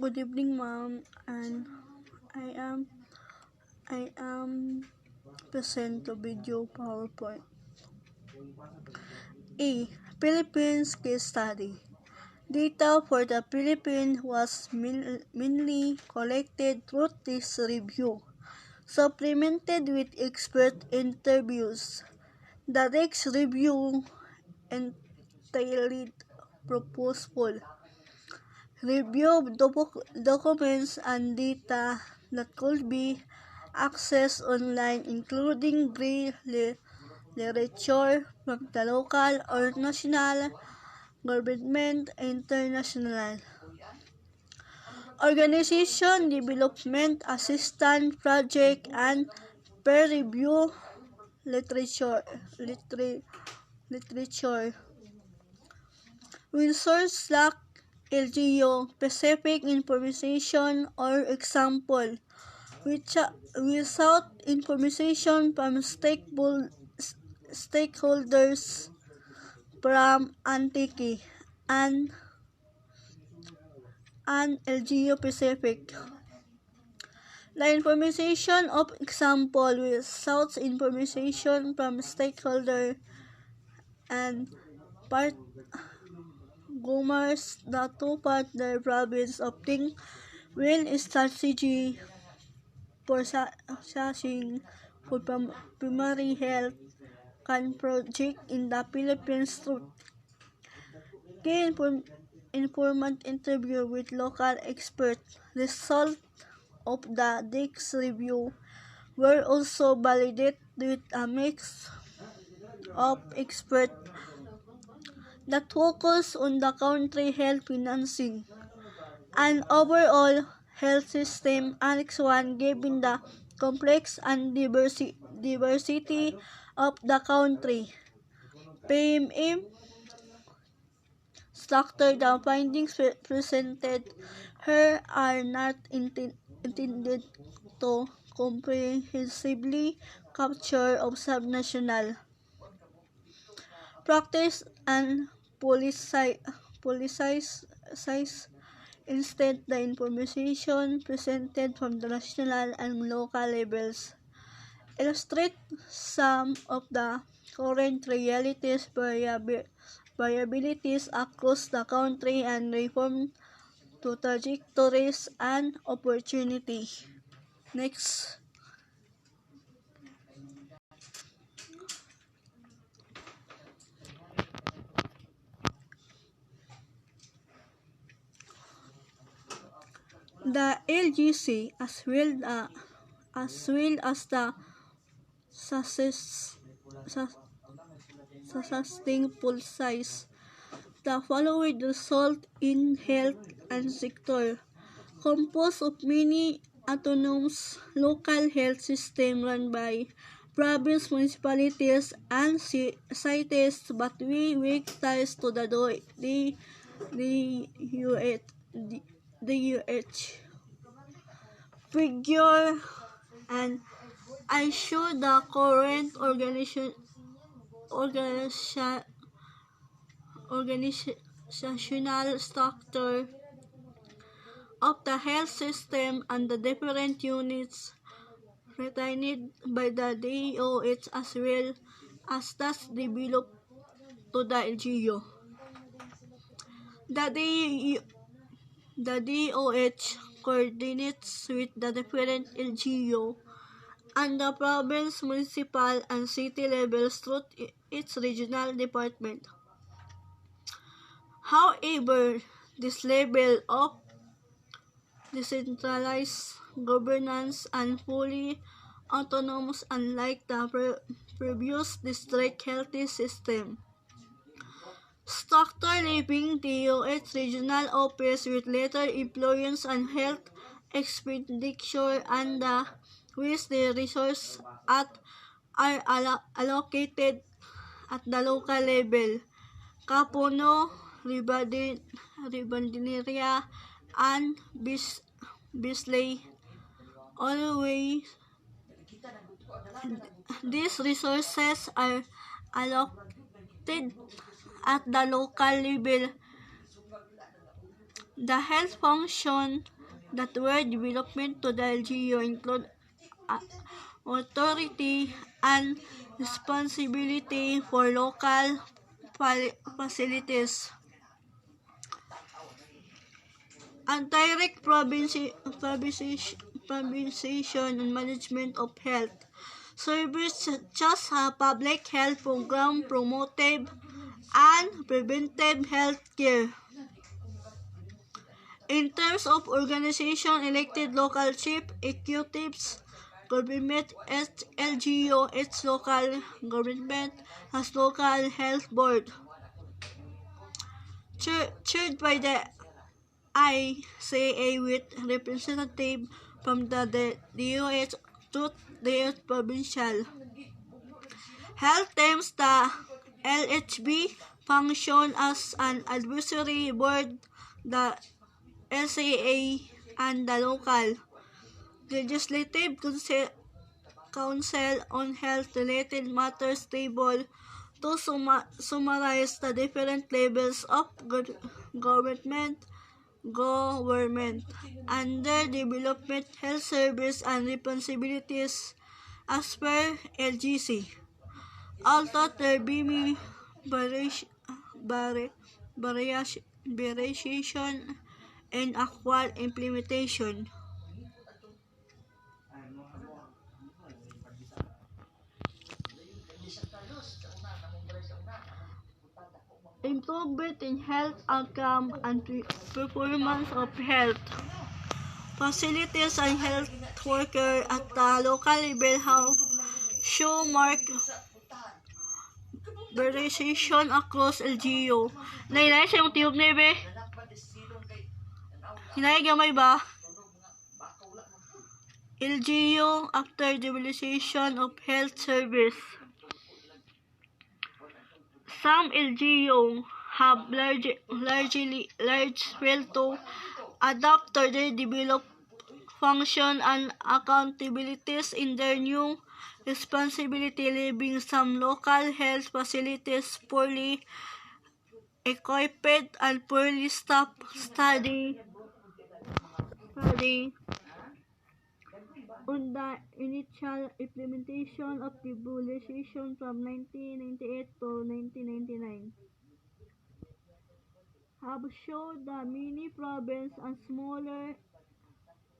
Good evening, ma'am, and I am I am present to video PowerPoint. A. Philippines case study. Data for the Philippines was mainly collected through this review, supplemented with expert interviews. The next review entailed proposal, review of documents and data that could be accessed online, including literature from the local or national government and international organization, development assistance project, and peer review literature. When source lack LGO specific information or example, without information from stakeholders from Antique and LGO Pacific. The information of example without information from stakeholder and partners, the two partner province of think will strategy for assessing for primary health can project in the Philippines through key informant interview with local experts. Result of the next review were also validated with a mix of experts that focus on the country health financing and overall health system. Annex 1, given the complex and diversity of the country. PMM structure, the findings presented here are not intended to comprehensively capture of subnational practice and politicize. Instead, the information presented from the national and local levels illustrate some of the current realities, variabilities across the country, and reform to trajectories and opportunity. Next. The LGC as well as the sustainable size. The following result in health and sector, composed of many autonomous local health systems run by province municipalities and cities, but we weak ties to the UH figure, and I show the current organizational structure of the health system and the different units retained by the DOH as well as thus developed to the LGU. The DOH coordinates with the different LGU and the province, municipal, and city levels through its regional department. However, this level of decentralized governance and fully autonomous, unlike the previous district health system structure, leaving DOH regional office with little influence on health expenditure and with the resources are allocated at the local level. Kapuno, Ribandineria, and Bisley always these resources are allocated at the local level. The health function that were development to the LGU include authority and responsibility for local facilities, and direct provision and management of health service such as public health program, promotive and preventive health care. In terms of organization, elected local chief executives government as LGU, its local government has local health board, chaired by the ICA with representative from the DOH to the provincial health teams. The LHB function as an advisory board, the SAA and the local legislative council on health-related matters table to summarize the different levels of government under development, health service and responsibilities as per LGC. Although there be variation in actual implementation. Improvement in health outcome and performance of health facilities and health workers at the local level have shown marked variation across LGU. Nainay sa yung tiyog na ibe? Hinay gamay ba? LGU after devolution of health service. Some LGU have large failed to adapt to their developed function and accountabilities in their new responsibility, leaving some local health facilities poorly equipped and poorly staffed. Study on the initial implementation of devolution from 1998 to 1999 have shown that many provinces and smaller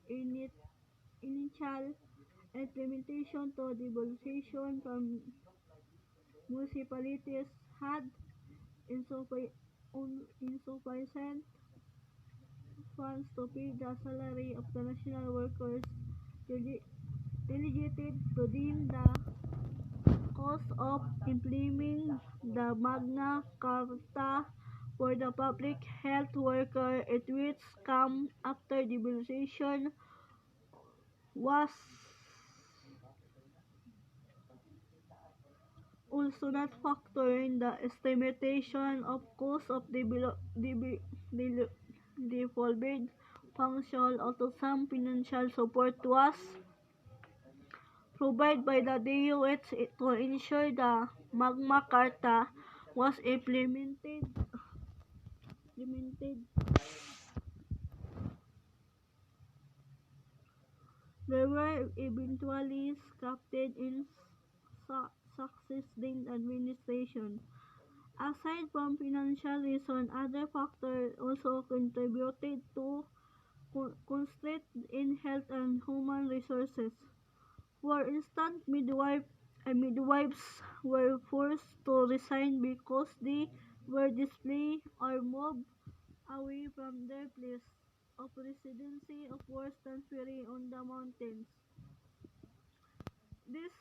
initial implementation to devolution from municipalities had insufficient funds to pay the salary of the national workers delegated to them. The cost of implementing the Magna Carta for the public health worker, it which come after devolution, was also not factored in the estimation of cost of devolved function. Although some financial support was provided by the DOH to ensure the Magna Carta was implemented. They were eventually scrapped in succeeding administration. Aside from financial reasons, other factors also contributed to constraints in health and human resources. For instance, midwives were forced to resign because they were displaced or moved away from their place of residency of worse transferring on the mountains. These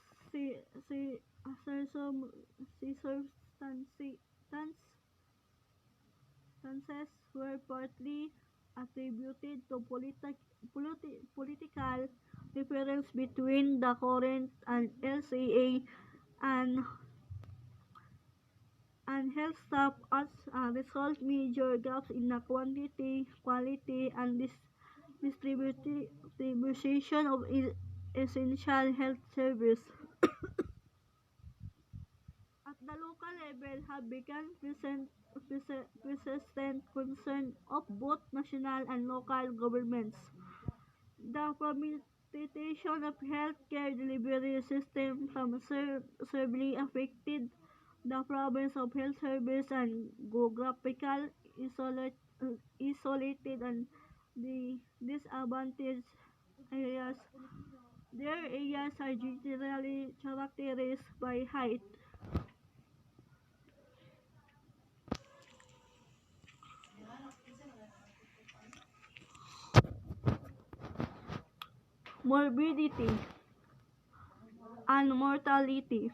circumstances were partly attributed to political difference between the current and LCA and health staff. As a result, major gaps in the quantity, quality, and distribution of essential health service at the local level have become present persistent concern of both national and local governments. The privatization of healthcare delivery system from severely affected the province of health service and geographical isolated and the disadvantaged areas. Their areas are generally characterized by height, morbidity, and mortality,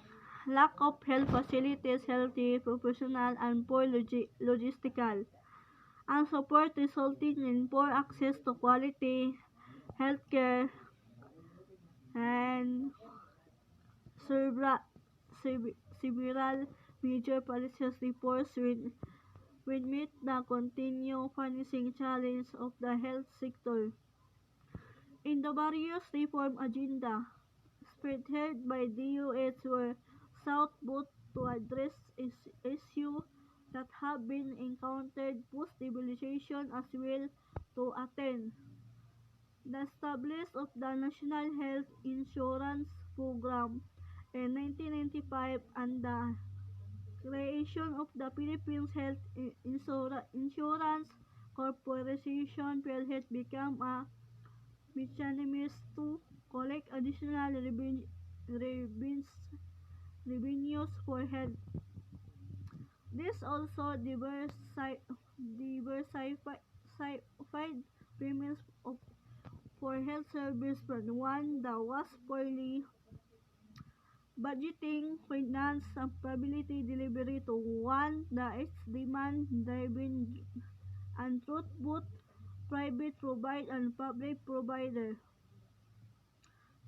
lack of health facilities, healthy professional, and poor logistical, and support resulting in poor access to quality healthcare and several several major policies reports will meet the continued financing challenge of the health sector. In the various reform agenda spearheaded by the US were sought both to address issues that have been encountered post-devolution as well to attain the establishment of the National Health Insurance Program in 1995 and the creation of the Philippines Health Insurance Corporation. PhilHealth became a mechanism to collect additional revenues for health. This also diversified payments for health service from one that was poorly budgeting, finance, and probability delivery to one that is demand-driven and through both private provider and public provider.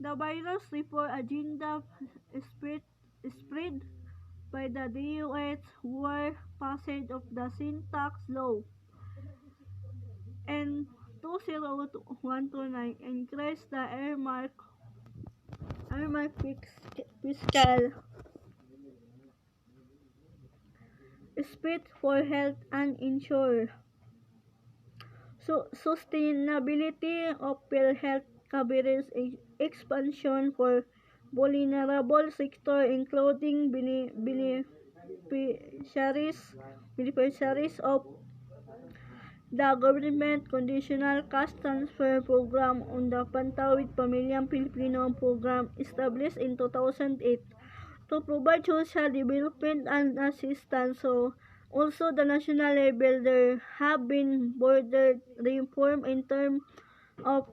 The virus reform agenda spread by the DOH were passage of the sin tax law and 20129 increased the earmark fiscal split for health and ensure sustainability of health coverage expansion for vulnerable sector including beneficiaries of the government conditional cash transfer program on the Pantawid Pamilyang Pilipino program established in 2008 to provide social development and assistance. So also the national level there have been border reform in terms of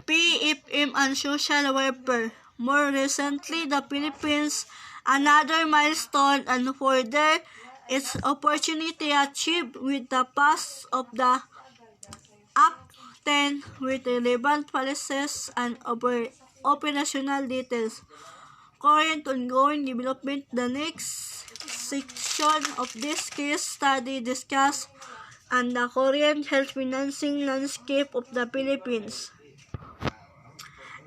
PFM and social welfare. More recently, the Philippines, another milestone and further its opportunity achieved with the pass of the Act 10 with relevant policies and operational details. Current ongoing development. The next section of this case study discuss and the current health financing landscape of the Philippines.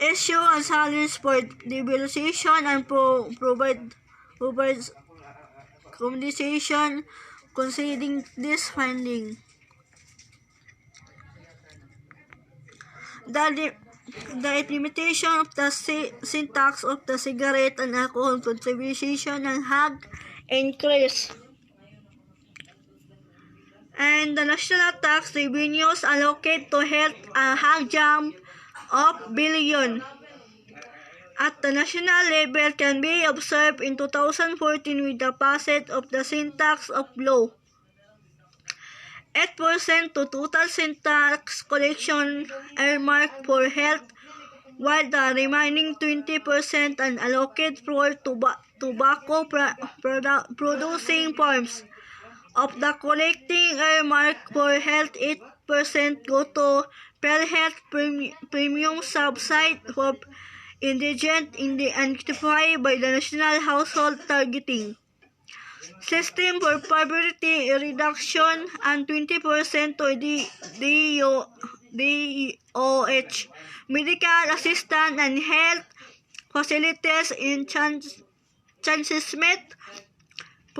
Issue and challenge for devolution and provides compensation considering this finding. The implementation of the syntax of the cigarette and alcohol contribution and had increased. And the national tax revenues allocated to health had jump of billion. At the national level can be observed in 2014 with the passage of the syntax of law. 8% to total syntax collection earmarked for health, while the remaining 20% are allocated for tobacco producing farms. Of the collecting earmark for health, 8% go to PhilHealth premium subside for indigent identified by the National Household Targeting System for Poverty Reduction and 20% to DOH medical assistance and health facilities in transmit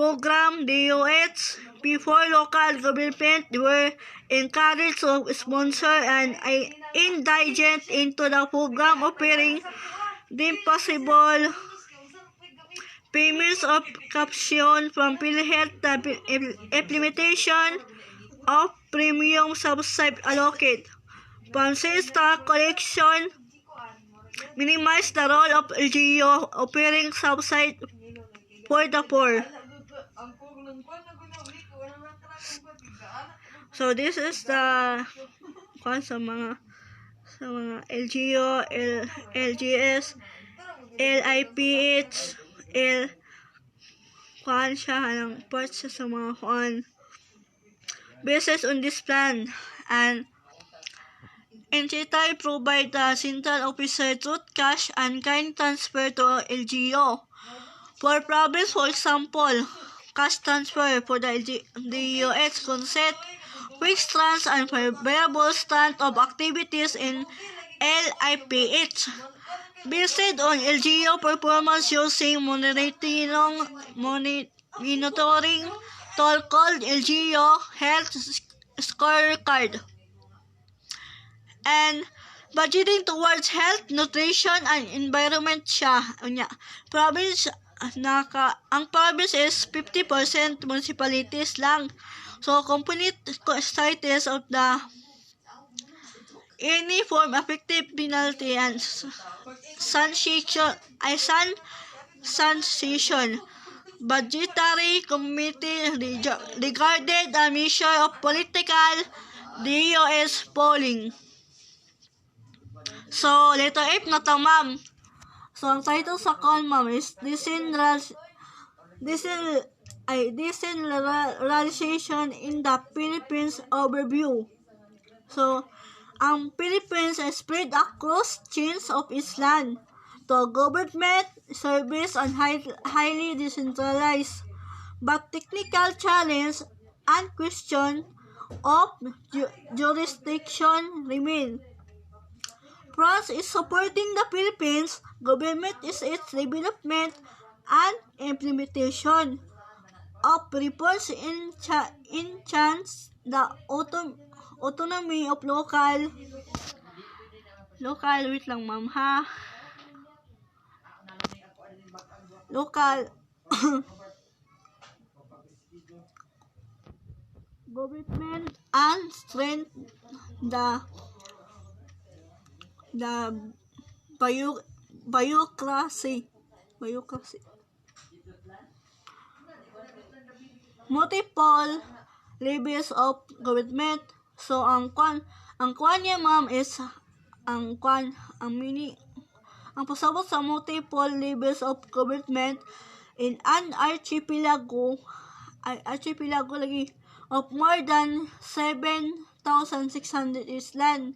program, DOH, before local government were encouraged to sponsor an indigent into the program, offering them possible payments of caption from PhilHealth, the implementation of premium subsidy allocate from sales tax collection, minimize the role of LGU, offering subsidy for the poor. So this is the sa mga LGU, LGS, LIPH, parts sa mga basis on this plan, and NCTI provide the central officer truth cash and kind transfer to LGU. For province, for example, cash transfer for the US consent, fixed trans and variable stand of activities in LIPH. Based on LGU performance using monitoring tool called LGU Health Scorecard, and budgeting towards health, nutrition, and environment siya. Province, ang province is 50%, municipalities lang. So, complete status of the any form effective penalty and sanction. Budgetary committee regarded a measure of political DOS polling. So, letter F na to, ma'am. So, ang title sa call, ma'am, is decentralization in the Philippines overview. So, ang Philippines is spread across chains of island to government, service, and highly decentralized. But technical challenge and question of jurisdiction remain. France is supporting the Philippines government is its development and implementation of reforms enhance the autonomy of local wait lang ma'am ha local government and strengthen the bureaucracy. Multiple levels of government. So ang kwan niya ma'am is ang pasabot sa multiple levels of government in an archipelago lagi of more than 7,600 island.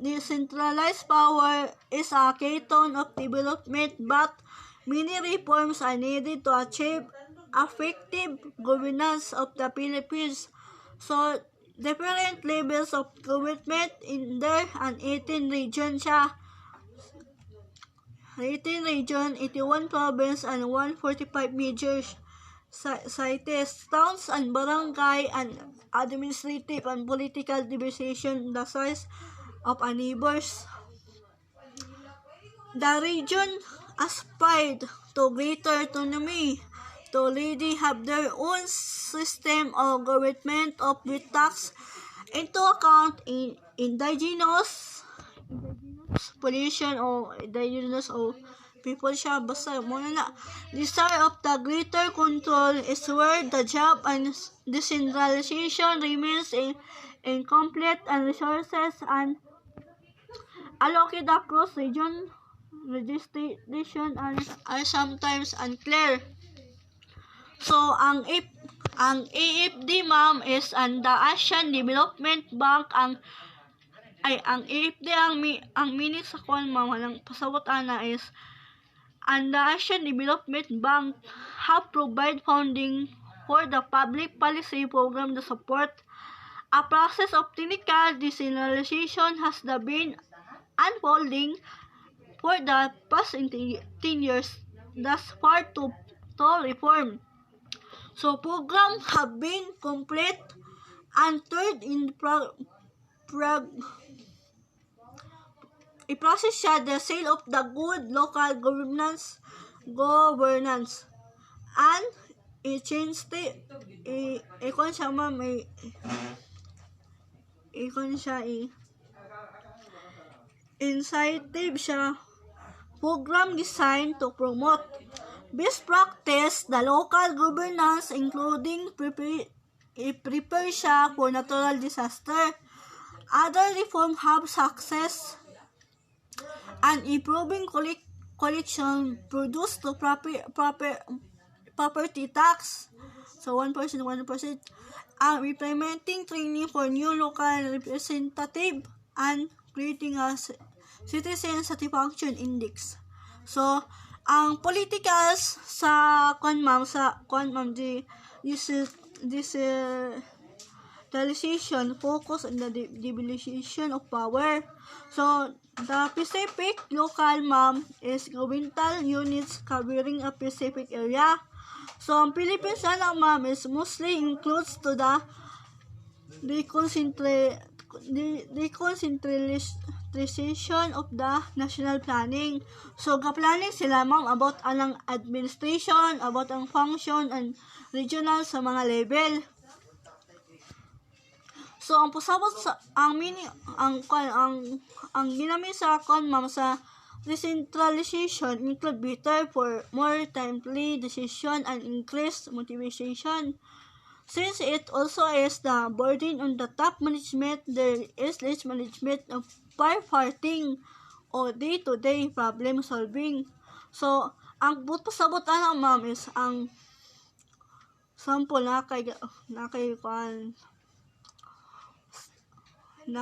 Decentralized power is a keystone of development, but many reforms are needed to achieve effective governance of the Philippines. So, different levels of government in there and 18 regions siya. 18 region, 81 province, and 145 major cities, towns, and barangay, and administrative and political division, the size of a neighbors. The region aspired to greater autonomy, to already have their own system of government of with tax into account in indigenous population or indigenous or people siya. Basta muna na. Desire of the greater control is where the job and decentralization remains incomplete and resources and allocated across region registration are sometimes unclear. So, ang AFD, ma'am, is the Asian Development Bank. Ang AFD, ang meaning sa kwan, ma'am, walang pasawat ana is, and the Asian Development Bank have provide funding for the public policy program to support a process of technical decentralization has been unfolding for the past 10 years, thus far to reform. So program have been complete and third in i-process siya the sale of the good local governance and i-change ikon siya ma'am incentive siya program designed to promote best practice the local governance including prepare siya for natural disaster. Other reform have success and improving collection produced to property tax. So 1%, implementing training for new local representative and creating a citizen satisfaction index. So ang politicals sa decentralization focus on the devolution of power. So the specific local is governmental units covering a specific area. So ang Philippines is mostly includes to the decentralization of the national planning. So ga-planning sila about ang administration, about ang function and regional sa mga level. So ang pasabot sa ang meaning ang ginamit sa sa decentralization include better for more timely decision and increased motivation. Since it also is the burden on the top management, there is less management of firefighting o day-to-day problem solving. So ang pasabot is ang sample na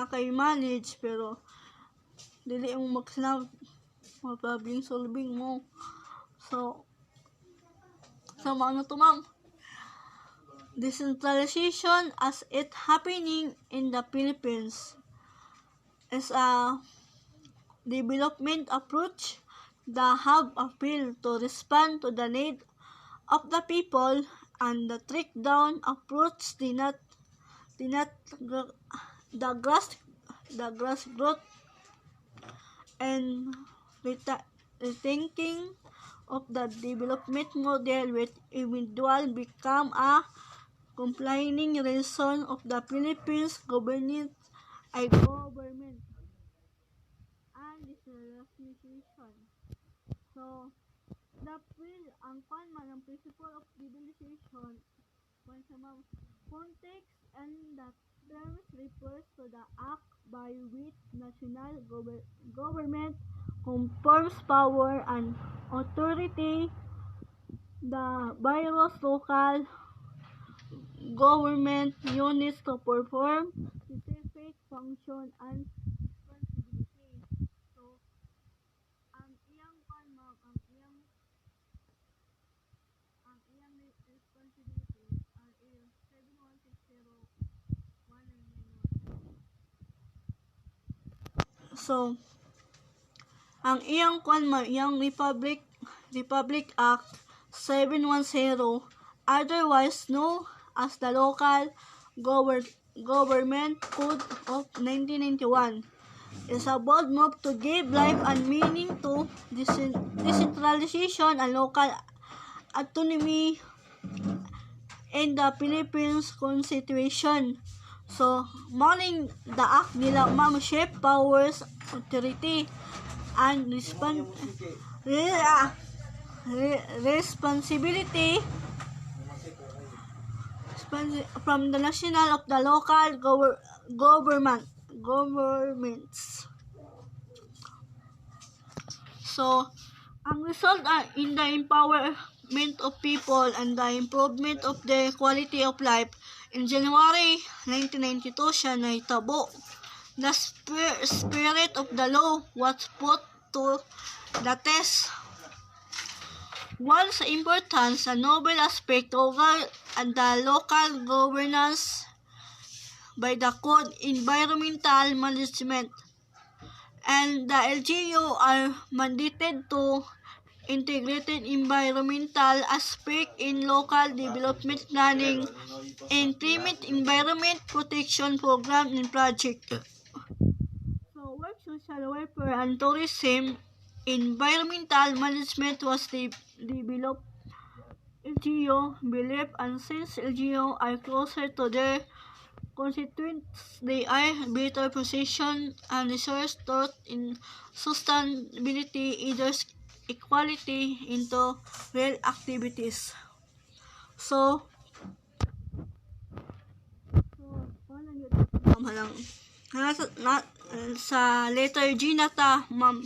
kay manage pero dili mo problem solving mo. So ano to ma'am? Decentralization as it happening in the Philippines is a development approach that have appeal to respond to the need of the people, and the trickle-down approach the grassroots and rethinking of the development model with individual become a compelling reason of the Philippines government and decentralization. So ang principle of devolution context and the terms refers to the act by which national government confers power and authority the various local government units to perform specific function and responsibility. So ang iyang responsibilities are 7160199. So ang iyang Republic Act 710, otherwise known as the Local Government Code of 1991, is a bold move to give life and meaning to decentralization and local autonomy in the Philippines Constitution. So, morning the act nila shape powers, authority, and responsibility from the national of the local governments. So, ang result in the empowerment of people and the improvement of their quality of life. In January 1992 siya naitabo. The spirit of the law was put to the test. One importance and noble aspect of the local governance by the code environmental management and the LGU are mandated to integrated environmental aspect in local development planning, implement environment protection program and project. So, work social welfare and tourism, environmental management was developed. LGU believe, and since LGU are closer to their constituents, they are better positioned and resource thought in sustainability, either equality into real activities. So, paano nyo ma'am halang sa letter G na ta, ma'am.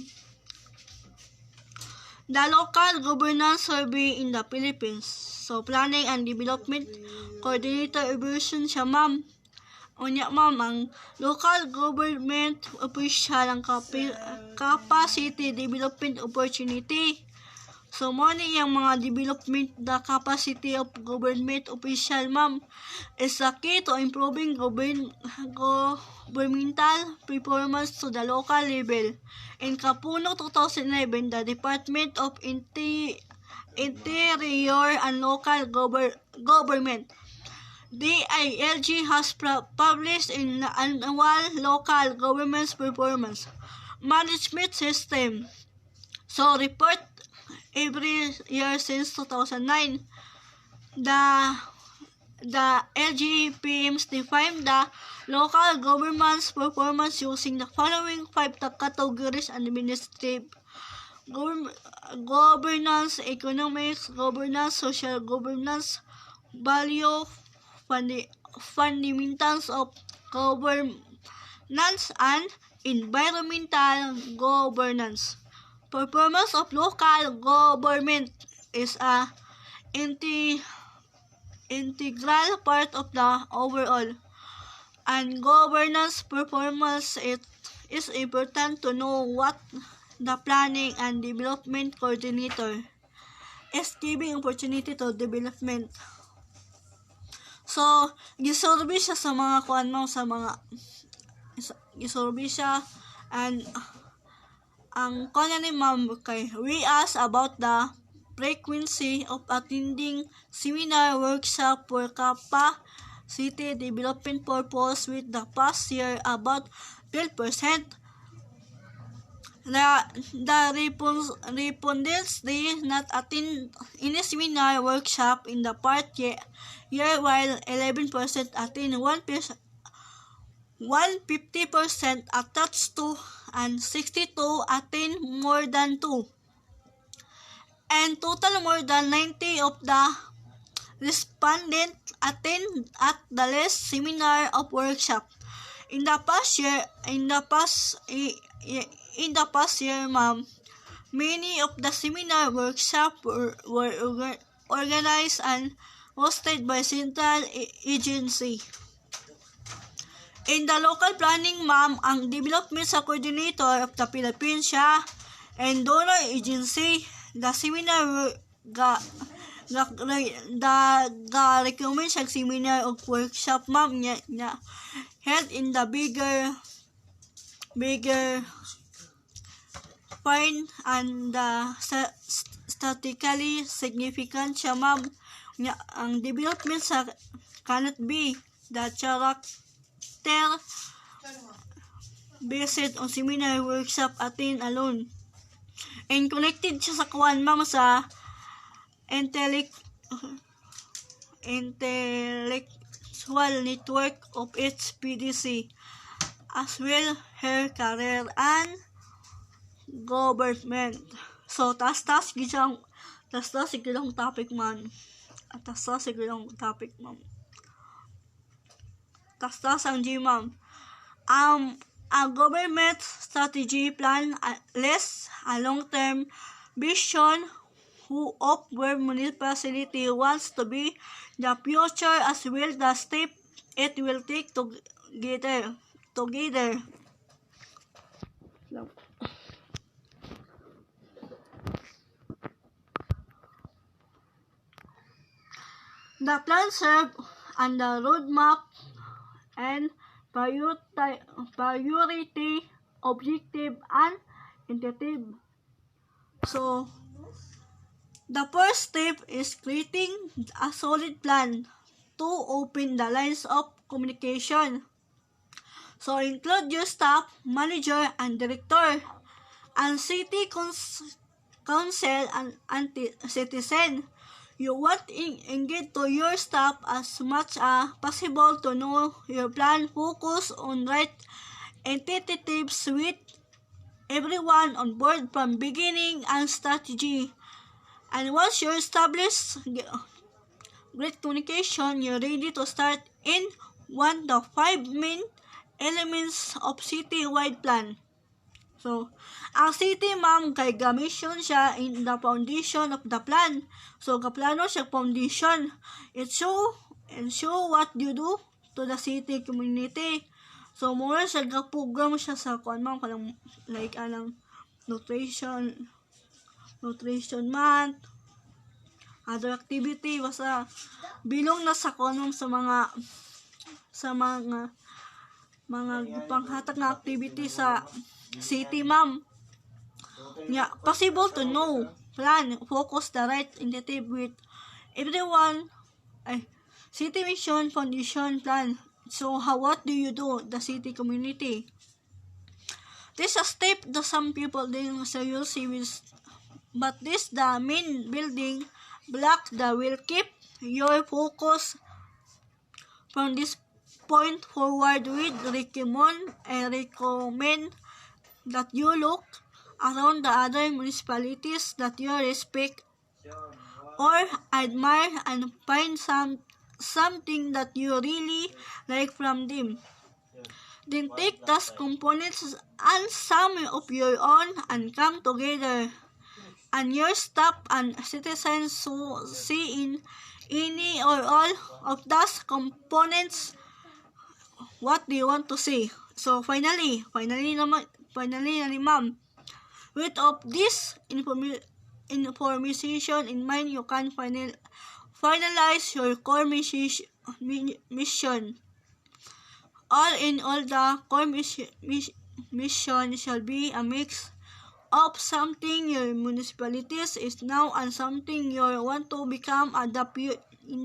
The local governance survey in the Philippines. So, planning and development coordinator evaluation siya, ma'am. Unya, ma'am, ang local government official ang capacity development opportunity. So, mo ni yung mga development the capacity of government official, ma'am, is the key to improving governmental performance to the local level. In Kapuno 2011, the Department of Interior and Local Government DILG has published in the annual local government's performance management system. So, report every year since 2009. The LGPMs define the local government's performance using the following 5 categories: administrative governance, economics governance, social governance, value fundamentals of governance, and environmental governance. Performance of local government is a integral part of the overall and governance performance. It is important to know what the planning and development coordinator is giving opportunity to development. So, gisurvey siya sa mga gisurvey siya, and ang kanya ni ma'am kay we ask about the frequency of attending seminar workshop for capacity development purpose with the past year about 12%. The respondents did not attend any seminar workshop in the past year, while 11% attend 150% attached to, and 62 attend more than 2. And total more than 90 of the respondents attend at the least seminar of workshop. In the past year, ma'am, many of the seminar workshops were organized and hosted by central agency. In the local planning, ma'am, ang development sa coordinator of the Philippines siya and donor agency. The seminar recommend siya seminar of workshop, ma'am, niya held in the bigger fine and the statistically significant siya, ma'am. Ang development sa cannot be the character based on seminar workshop attend alone. And connected siya sa kuwan, ma'am, sa intellectual network of HPDC, as well her career and government. So, tas gidang topic, man. Tas ang G, ma'am. A government strategy plan lists a long-term vision of where municipality wants to be the future, as well the step it will take together. The plan serves and the roadmap and priority objective, and intuitive. So, the first step is creating a solid plan to open the lines of communication. So, include your staff, manager, and director, and city council and citizen. You want to engage to your staff as much as possible to know your plan. Focus on right entities with everyone on board from beginning and strategy. And once you establish great communication, you're ready to start in one of the 5 main elements of city-wide plan. So, ang city ma'am kay gamisyon siya in the foundation of the plan. So, kaplano siya foundation. It show what you do to the city community. So, mura siya program siya sa kuan ma'am kanang like anang nutrition month, other activity basta bilong na sa kuan ma'am sa mga panghatag na activity sa city ma'am. Yeah, possible to know, plan, focus the right initiative with everyone. City mission, foundation, plan. So, what do you do, the city community? This a step that some people didn't seriously with, but this the main building block that will keep your focus from this point forward. With recommend that you look around the other municipalities that you respect or admire and find something that you really like from them. Then take those components and some of your own and come together. And your staff and citizens who see in any or all of those components what they want to see. So finally na ma'am, with of this information in mind, you can finalize your core mission. All in all, the core mission shall be a mix of something your municipalities is now and something you want to become in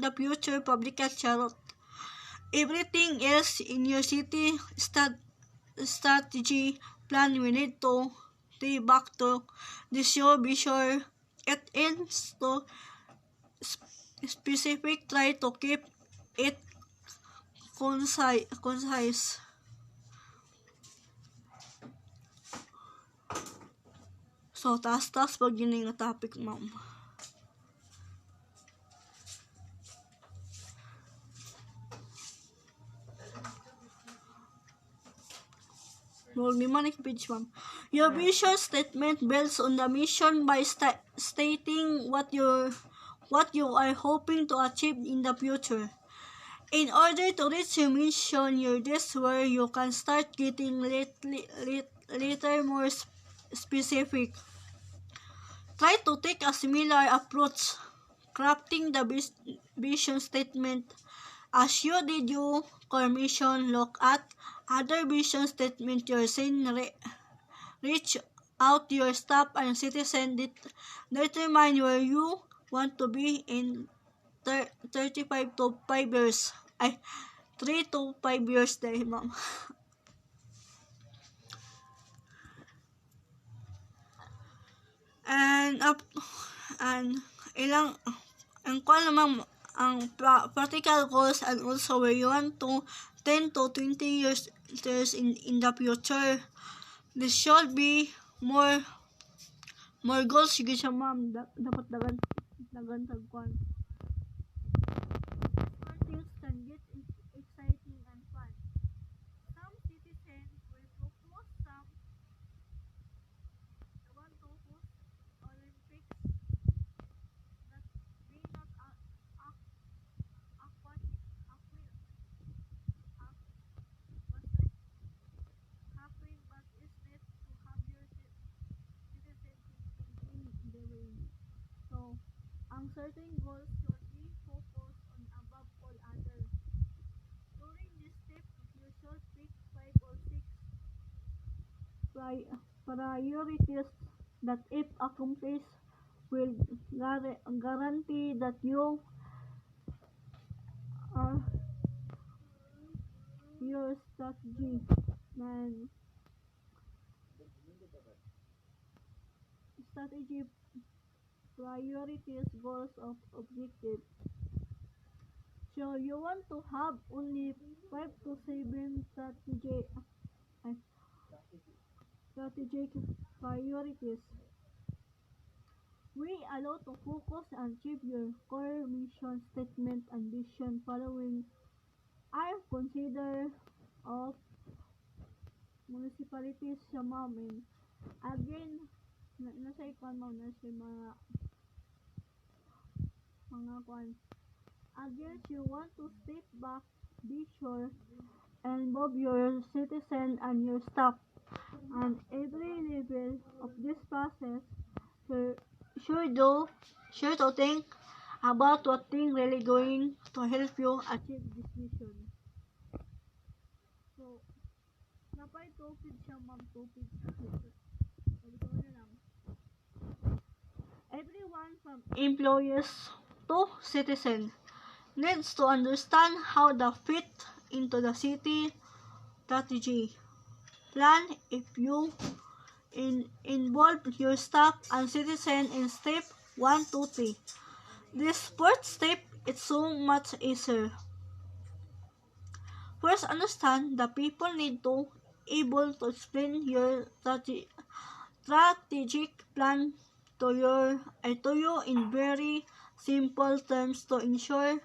the future. Public charot. Everything else in your city strategy plan we need to take back to this show. Be sure it ends to specific. Try to keep it concise. So, taas pag yun yung topic, ma'am. Page, ma'am. Your vision statement builds on the mission by stating what you are hoping to achieve in the future. In order to reach your mission, this where you can start getting later more specific. Try to take a similar approach crafting the vision statement as you did your core mission. Look at other vision statement you're seeing. Reach out to your staff and citizens. Determine where you want to be in 35 to 5 years. 3 to 5 years dahil, ma'am. And practical goals and also where you want to 10 to 20 years in the future. This should be more goals sige siya, ma'am. Dapat dagan tagkuan. Things can get exciting and fun. Some citizens will propose some want to host Olympics that may not happen, but it's net to have your citizens in the way. So, ang certain goals should be focused on above all others. During this step, you should pick 5 or 6 priorities that, if accomplished, will guarantee that uh, your strategy, priorities, goals of objective. So you want to have only 5 to 7 uh, strategic priorities. We allow to focus and achieve your core mission statement and vision following are considered of municipalities sa mamin. Again, nasa ikon mo na si mga kwan. Again, you want to step back, be sure, and involve your citizen and your staff. And every level of this process, sure to think about what thing really going to help you achieve this mission. So, napay tupid siya ma'am, tupid. Ito na lang. Everyone from employees to citizen needs to understand how they fit into the city strategy plan. If you involve your staff and citizen in step 1, 2, 3. This fourth step is so much easier. First, understand the people need to able to explain your strategic plan to you in very simple terms to ensure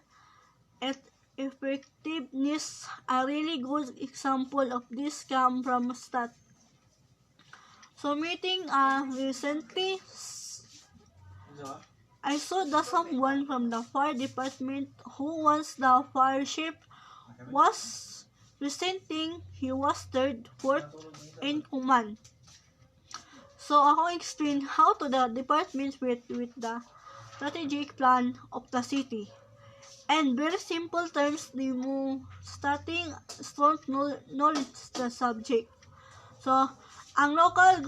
effectiveness. A really good example of this come from stat. So meeting recently, I saw someone from the fire department who once the fire chief was presenting he was third, fourth in command. So ako explain how to the department with the strategic plan of the city. And very simple terms, di mo starting strong knowledge the subject. So, ang local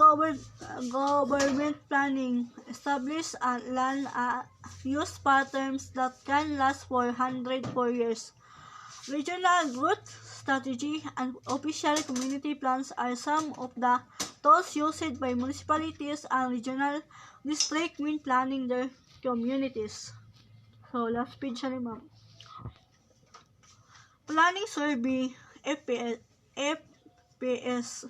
government planning establish land use patterns that can last for 104 years. Regional growth strategy and official community plans are some of the tools used by municipalities and regional districts when planning their communities. So, last page na ma'am. Planning Survey, FPS,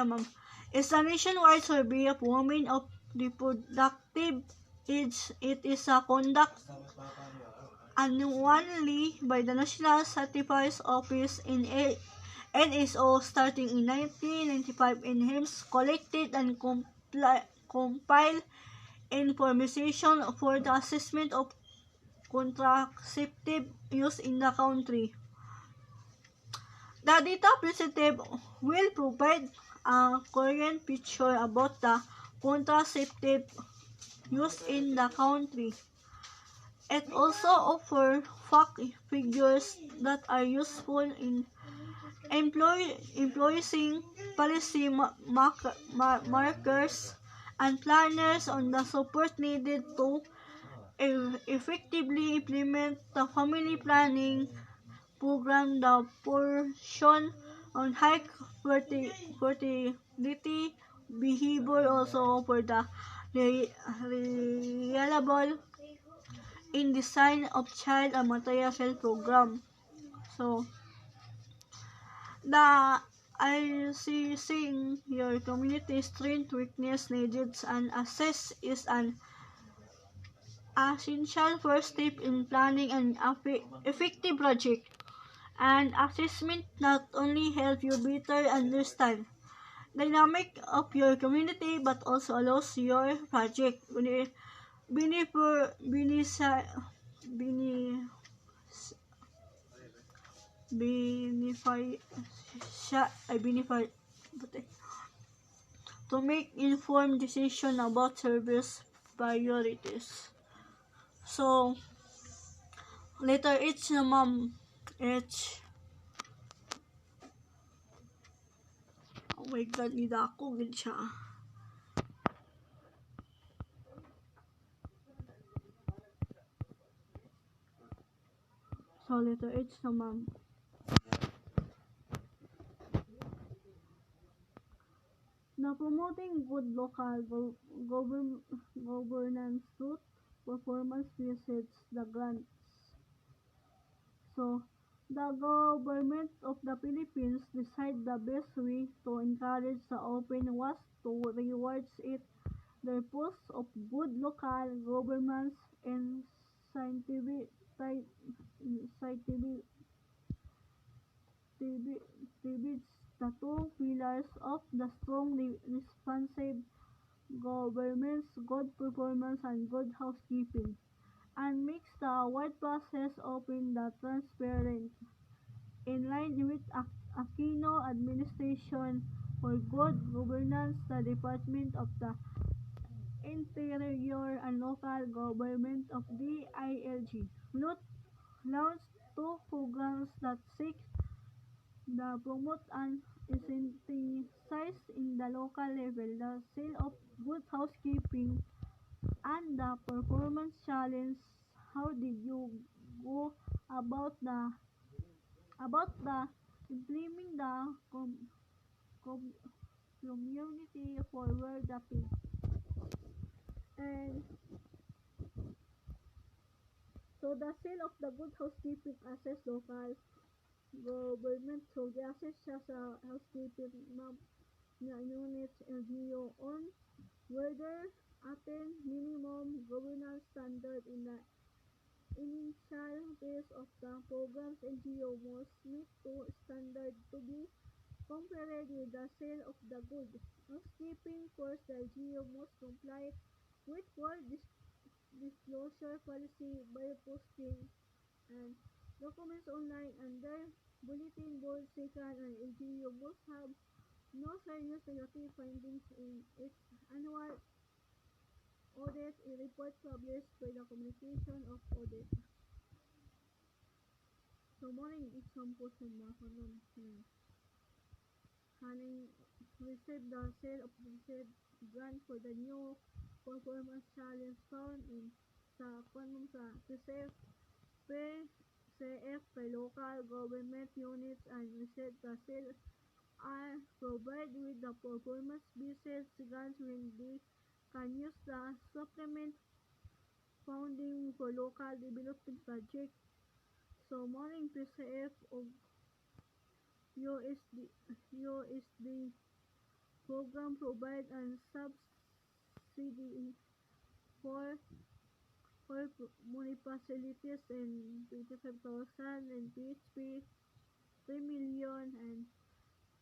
ma'am, is a nationwide survey of women of reproductive age. It is conducted annually by the National Statistics Office in NSO starting in 1995 and aims collected and compiled information for the assessment of contraceptive use in the country. The data presented will provide a current picture about the contraceptive use in the country. It also offers fact figures that are useful in employing policy markers and planners on the support needed to effectively implement the family planning program. The portion on high fertility behavior also for the reliable in design of child and material health program. So, the seeing your community strength, weakness, needs, and assess is an essential first step in planning an effective project. And assessment not only help you better understand the dynamic of your community but also allows your project to make informed decision about service priorities. So, letter H na ma'am. H. Oh my God, nidako gid siya. So, letter H naman. Na promoting good local governance through performance visits the grants. So, the government of the Philippines decided the best way to encourage the open was to reward it their posts of good local governance and scientific the two pillars of the strong responsive governments, good performance and good housekeeping, and makes the award process open and transparent. In line with Aquino administration for good governance, the Department of the Interior and Local Government of DILG launched two programs that seek to promote and incentivize in the local level the sale of good housekeeping and the performance challenge. How did you go about the implementing the com- community forward the page? And so the sale of the good housekeeping assess local government so the assess siya sa housekeeping units LGU on whether attain minimum governance standard in the initial phase of the program's LGU must meet two standards to be compared with the sale of the good housekeeping. First, the LGU must comply with full disclosure policy by posting and documents online and their bulletin board. Second, an LGU must have no serious negative findings in its annual audit report published by the Communication of Audit. So, morning example sa mga kanon. Haning receive the sale of the grant for the new performance challenge found in sa kung sa PCF kay local government units and receive the sale are provided with the performance visits grants when they can use the supplement funding for local development project. So morning PCF of USD program provide and subsidy for municipalities in 25,000 and PHP 3 million and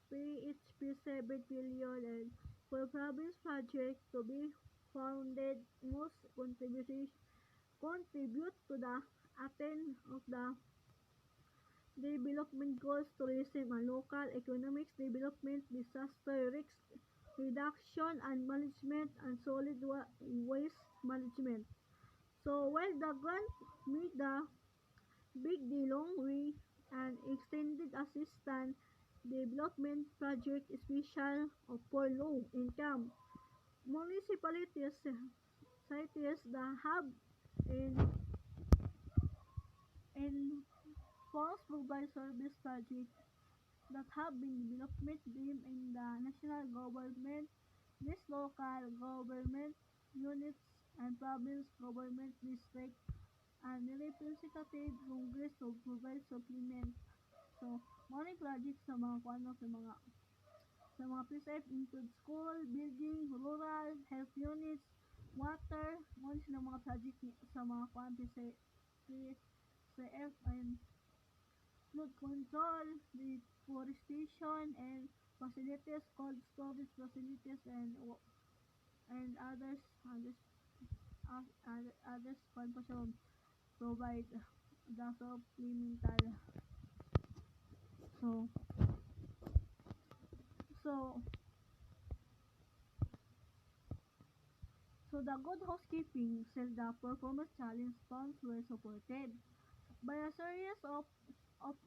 PHP 7 billion and for province project to be funded most contribute to the attain of the development goals, tourism and local economics development, disaster risk reduction and management, and solid waste management. So while the grant made the big the long way and extended assistance development project special for low income municipalities, cities the hub in false provide service project that have been development them in the national government, this local government units and province government district and representative congress to provide supplement. So, money projects sa mga PSF include school, building, rural, health units, water, money ng mga project sa mga PSF and flood control, deforestation and facilities, cold storage facilities and others provide the supplemental. So so so the good housekeeping said the performance challenge funds were supported by a series of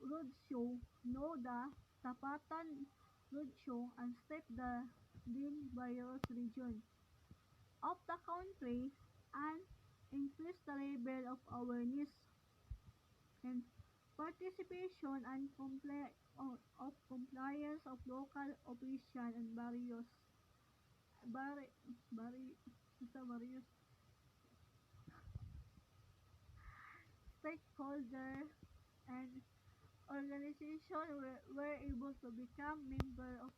roadshow. No, the tapatan roadshow and step in various regions of the country and increase the level of awareness and participation and compliance of local officials and vari, vari, various stakeholders and organizations were able to become members of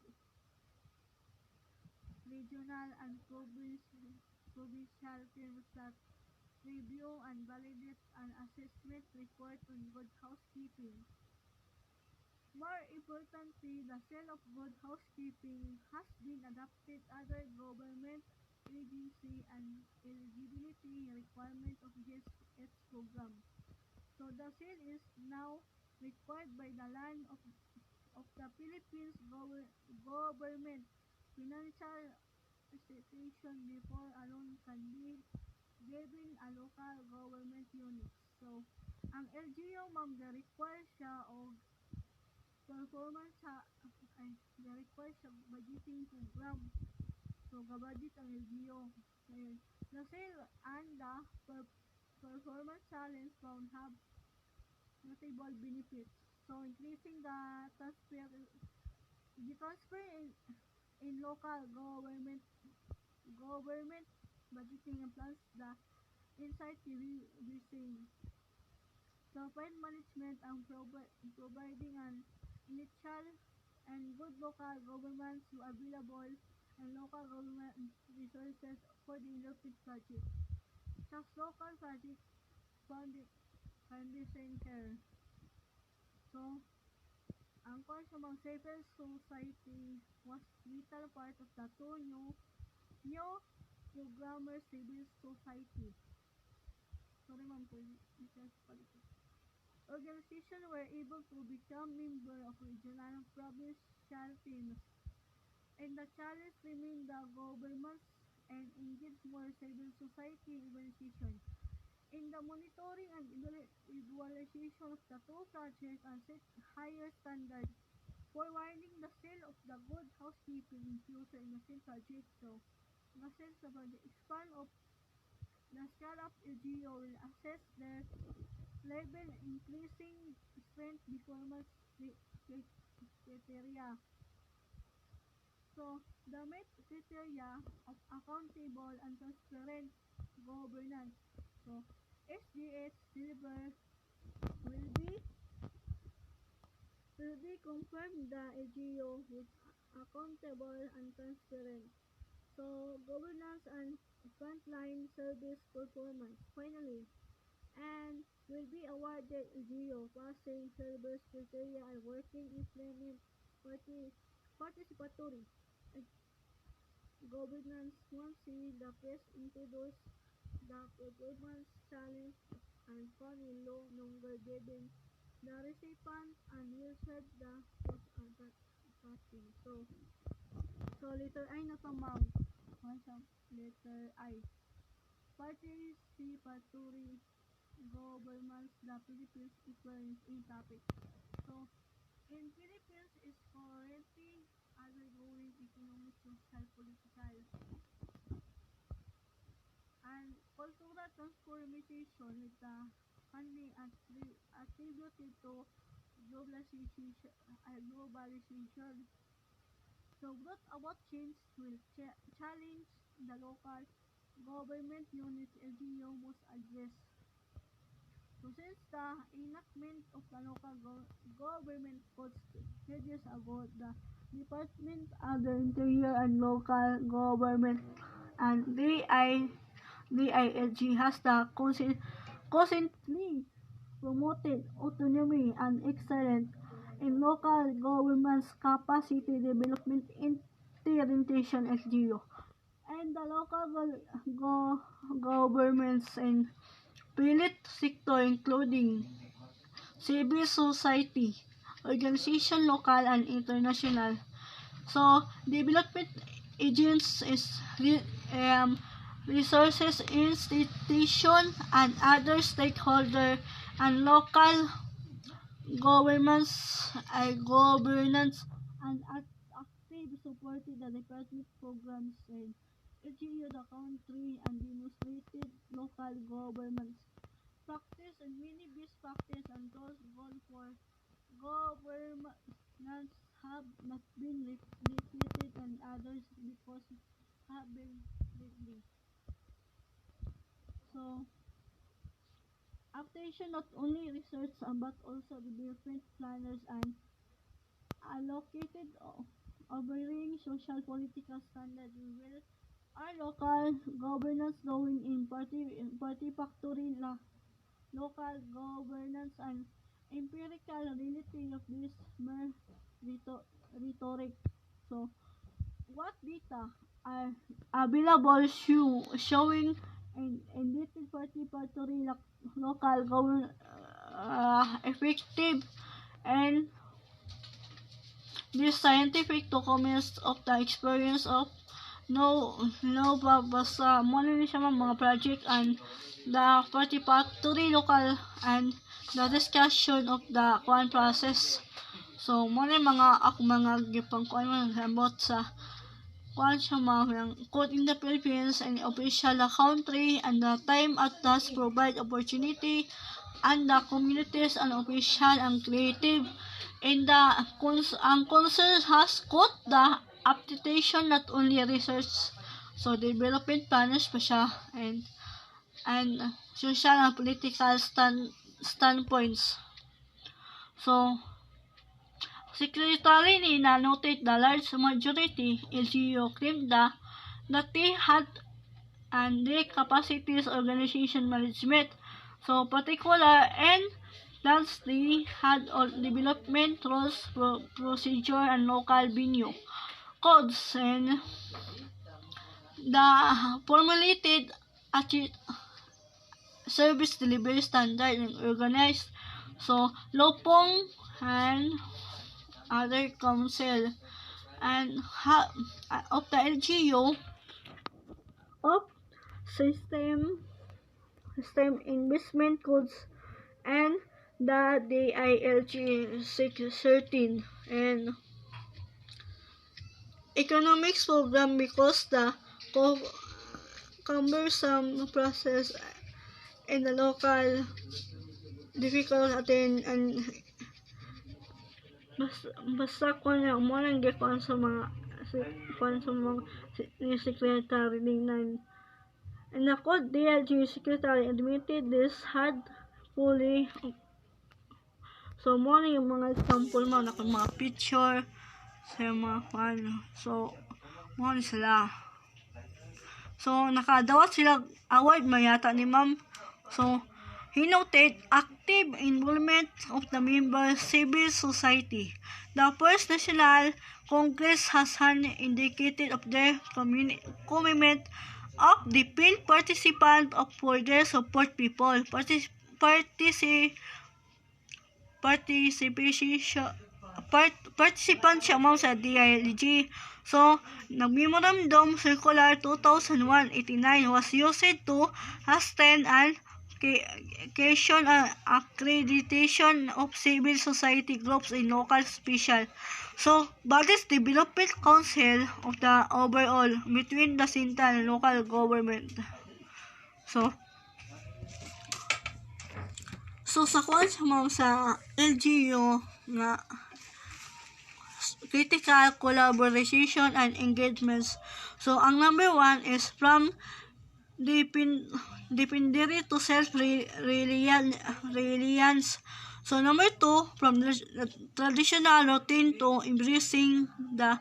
regional and provincial teams that review and validate an assessment report on good housekeeping. More importantly, the seal of good housekeeping has been adopted other government agency and eligibility requirement of its program. So the seal is now required by the land of the Philippines government financial institution before a loan can be given a local government unit. So, ang LGU ma'am, require siya o performance sa require siya budgeting program. So, gabudget ang LGU. Ayun. The sale and the performance challenge found have notable benefits. So, increasing the transfer in local government budgeting and plus the insight we seeing. So, fund management ang providing an initial and good local governments available and local government resources for the development project. Sa local project foundation care. So, ang Consumer Civil Society was vital part of the two new programmer civil society. Sorry ma'am, organizations were able to become members of regional and provincial teams, and the challenge remained the governments and engage more civil society organizations in the monitoring and evaluation of the two projects and set higher standards, forwarding the sale of the good housekeeping in future in the same project. So, the sales of the expand of the scale of LGO will assess their level increasing strength performance criteria. So, the met criteria of accountable and transparent governance. So, SGH deliver will be confirmed the LGO with accountable and transparent. So, governance and frontline service performance. Finally, and will be awarded LGO passing service criteria and working implement participatory governance. Once the press introduce the performance challenge and fund will no longer given the recipient and will serve the post cutting. So letter I na to ma'am. Letter I. Participatory governments the Philippines experience in topic. So in Philippines is currently undergoing economic, social, political, and cultural transformation with the funding attributed to globalization. So what about change will challenge the local government units LGU must address. So since the enactment of the local government codes 10 years ago, the Department of the Interior and Local Government and DILG has the constantly promoted autonomy and excellence in local government's capacity development implementation SGO and the local governments and private sector including civil society, organization local and international. So, development agents is resources, institution, and other stakeholders and local governments, governance, and actively supported the department programs and LGU the country and demonstrated local governments practice and many best practice and those goal for governance have not been repeated and others because have been lately. So activation not only research but also development planners and allocated overlaying social political standards will our local governance growing in party factory local governance and empirical reality of this mere rhetoric. So what data are available showing in little party factory local government effective and this scientific documents of the experience of no babasa mo na siya mga project and the participatory local and the discussion of the kuan process. So mo na mga gipang kuan about sa kuan siya mga code in the Philippines and official the country and the time at task provide opportunity and the communities and official and creative and ang concern has got the application not only research so development planners pa siya and social and political standpoints. So secretary ni na noted the large majority LGU claimed that they had and the capacities organization management so particular and thus they had all development rules procedure and local venue codes and the formulated service delivery standard and organized so Lopong and other council and of the LGU of system investment codes and the DILG 613 and economics program because the cumbersome process in the local difficult attain and basta ko na mo nang gikuan sa mga secretary ning and the code DLG secretary admitted this had fully so mo na yung mga example mo na mga picture sa mga so mo na sila so nakadawat sila award mayata ni ma'am so he noted active involvement of the member civil society. The First National Congress has indicated of their commitment of the field participant of for their support people. Participant siya mo sa DILG. So, nag-memorandum circular 2001-89 was used to hasten and accreditation of civil society groups in local special. So, bodies development council of the overall between the central and local government. So sa kuan sa LGU nga critical collaboration and engagements. So, ang number 1 is from dependere to self-reliance. So, number 2, from the traditional routine to embracing the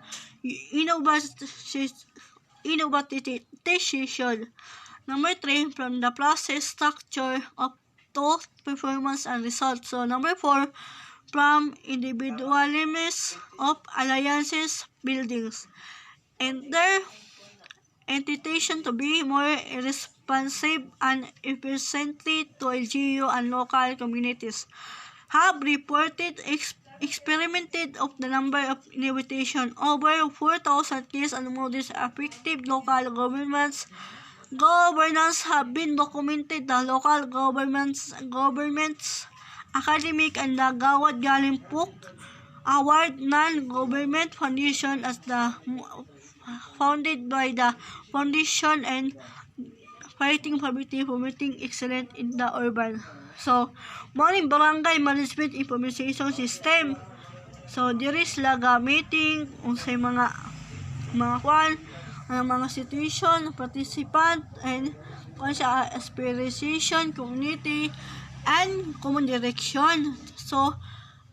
innovation. Number 3, from the process structure of to performance and results. So, number 4, from individualism of alliances buildings and their entitlement to be more responsive and efficiently to LGU and local communities have reported experimented of the number of invitation over 4,000 cases and models effective local governance have been documented the local governments academic and the gawad galing puk award non-government foundation as the founded by the foundation and fighting poverty, promoting excellence in the urban. So, morning barangay management information system. So, diri sila gamitin unsay mga kwan, mga situation, participant, and kung sa aspiration, community, and common direction. So,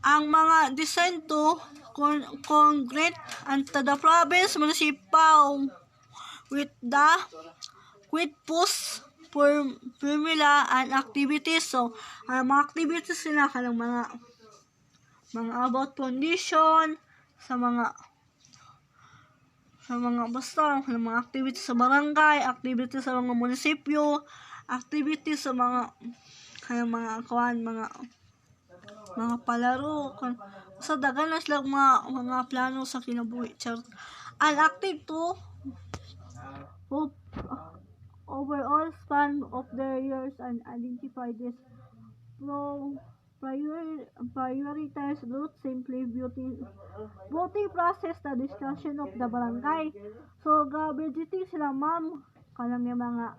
ang mga design to congruent and to the province municipal with post formula and activities. So, ang mga activities sila kanang mga about condition sa mga basta mga activities sa barangay, activities sa mga munisipyo, activities sa mga palaro sa dagan na sila mga plano sa kinabuhi. An active to overall span of their years and identify this prioritize route simply voting process the discussion of the barangay. So budgeting sila ma'am kanang mga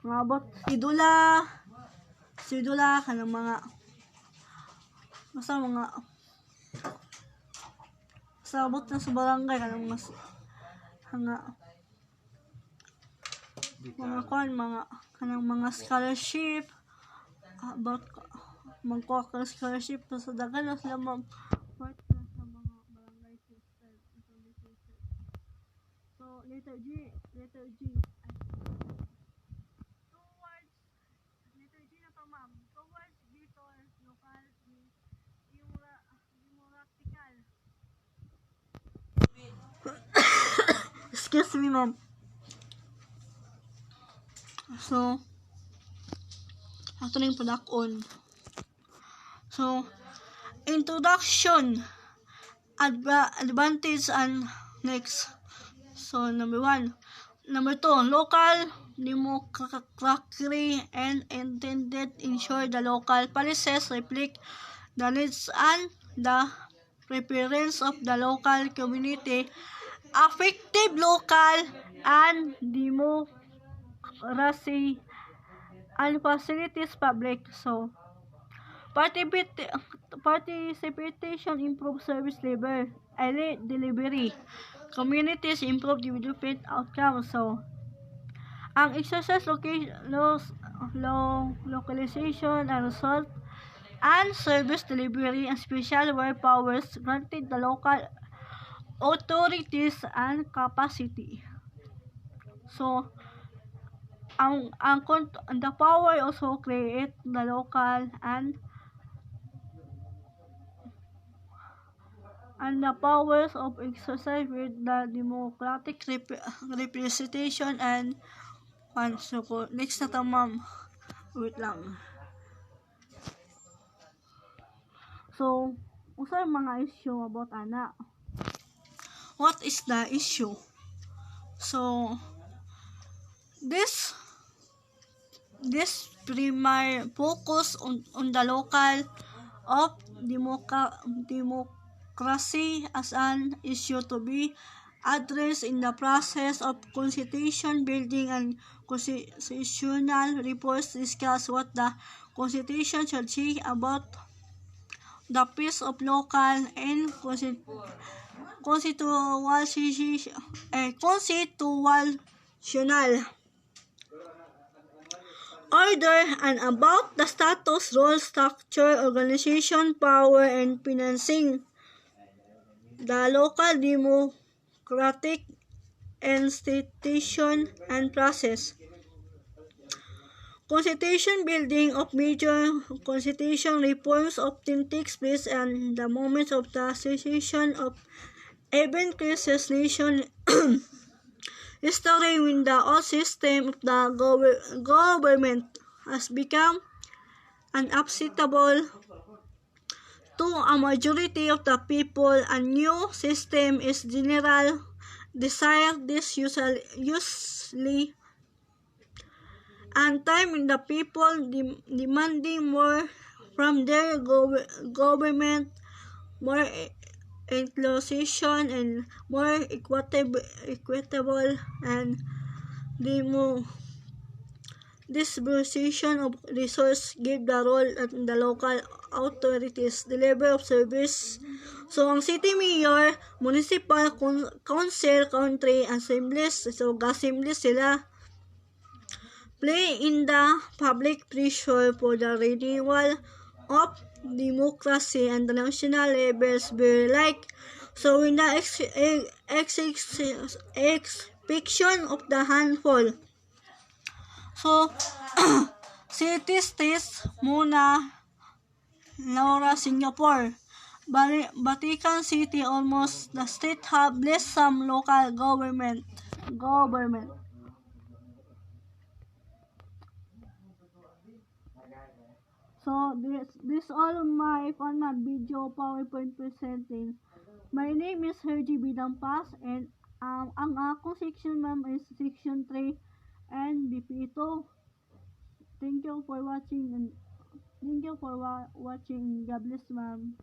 about sidula kanang mga basta mga sabot na sa barangay kanang mga scholarship about magkuha ka scholarship sa dagan na sila part na sa mga barangay system information. So letter G letter G na to ma'am towards dito local democratical excuse me ma'am. So ato na yung padakon. So, introduction, advantage, and next. So, number 1. Number 2, local democracy and intended ensure the local policies reflect the needs and the preference of the local community, effective local and democracy and facilities public. So, participation improve service level, early delivery, communities improve development outcomes. So, ang exercise localization and result and service delivery and special where powers granted the local authorities and capacity. So, the power also create the local and the powers of exercise with the democratic representation and so next na ma'am. Wait lang. So, usa mga issue about ana. What is the issue? So, this primary focus on the local of democracy as an issue to be addressed in the process of constitution building and constitutional reports discuss what the constitution should say about the piece of local and constitutional order and about the status, role, structure, organization, power, and financing the local democratic institution and process. Constitution building of major constitution reforms often takes place in the moments of the cessation of event crisis nation history when the old system of the government has become unacceptable to a majority of the people. A new system is general desired. This usually and time when the people demanding more from their government more inclusion and more equitable and demo distribution of resource give the role at the local authorities deliver of service. So, ang city mayor, municipal council, country assemblies, so assemblies sila, play in the public pressure for the renewal of democracy and the national levels be like. So, in the execution of the handful. So, city states muna, Laura, Singapore. Vatican City, almost the state have less some local government. So this all my video PowerPoint presenting. My name is Hergy Bidampas and ang akong section ma'am is section 3 and BP2. Thank you for watching and thank you for watching. God bless ma'am.